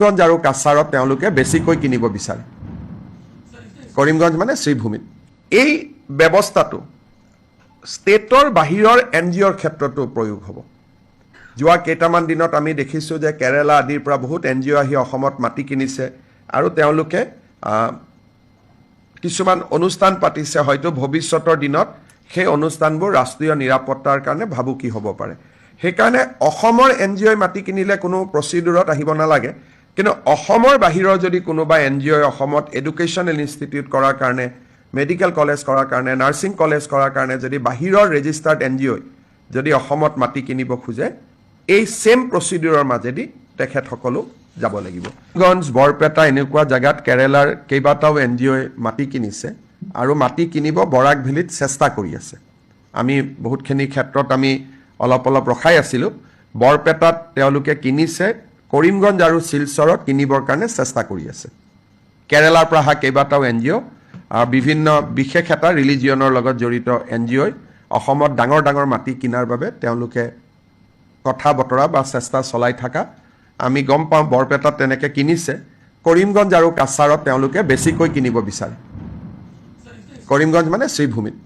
কৰিমগঞ্জ আৰু কাছাৰত তেওঁলোকে বেছিকৈ কিনিব বিচাৰে কৰিমগঞ্জ মানে শ্ৰীভূমিত এই ব্যৱস্থাটো ষ্টেটৰ বাহিৰৰ এনজিঅ'ৰ ক্ষেত্ৰতো প্ৰয়োগ হ'ব যোৱা কেইটামান দিনত আমি দেখিছোঁ যে কেৰালা আদিৰ পৰা বহুত এনজিঅ' আহি অসমত মাটি কিনিছে আৰু তেওঁলোকে কিছুমান অনুষ্ঠান পাতিছে হয়তো ভৱিষ্যতৰ দিনত সেই অনুষ্ঠানবোৰ ৰাষ্ট্ৰীয় নিৰাপত্তাৰ কাৰণে ভাবুকি হ'ব পাৰে সেইকাৰণে অসমৰ এনজিঅ'ই মাটি কিনিলে কোনো প্ৰচিডিউৰত আহিব নালাগে কিন্তু অসমৰ বাহিৰৰ যদি কোনোবা এনজিঅ'ই অসমত এডুকেশ্যনেল ইনষ্টিটিউট কৰাৰ কাৰণে মেডিকেল কলেজ কৰাৰ কাৰণে নাৰ্ছিং কলেজ কৰাৰ কাৰণে যদি বাহিৰৰ ৰেজিষ্টাৰ্ড এনজিঅ'ই যদি অসমত মাটি কিনিব খোজে এই সেম প্ৰচিডিউৰৰ মাজেদি তেখেতসকলো যাব লাগিব গঞ্জ বৰপেটা এনেকুৱা জায়গাত কেৰালাৰ কেইবাটাও এনজিঅ'ই মাটি কিনিছে আৰু মাটি কিনিব বৰাক ভেলীত চেষ্টা কৰি আছে আমি বহুতখিনি ক্ষেত্ৰত আমি অলপ ৰখাই আছিলোঁ বৰপেটাত তেওঁলোকে কিনিছে কৰিমগঞ্জ আৰু শিলচৰত কিনিবৰ কাৰণে চেষ্টা কৰি আছে কেৰালাৰ পৰা অহা কেইবাটাও এনজিঅ' বিভিন্ন বিশেষ এটা ৰিলিজিয়নৰ লগত জড়িত এনজিঅ'ই অসমত ডাঙৰ ডাঙৰ মাটি কিনাৰ বাবে তেওঁলোকে কথা বতৰা বা চেষ্টা চলাই থকা আমি গম পাওঁ বৰপেটাত তেনেকৈ কিনিছে কৰিমগঞ্জ আৰু কাছাৰত তেওঁলোকে বেছিকৈ কিনিব বিচাৰে কৰিমগঞ্জ মানে শ্ৰীভূমিত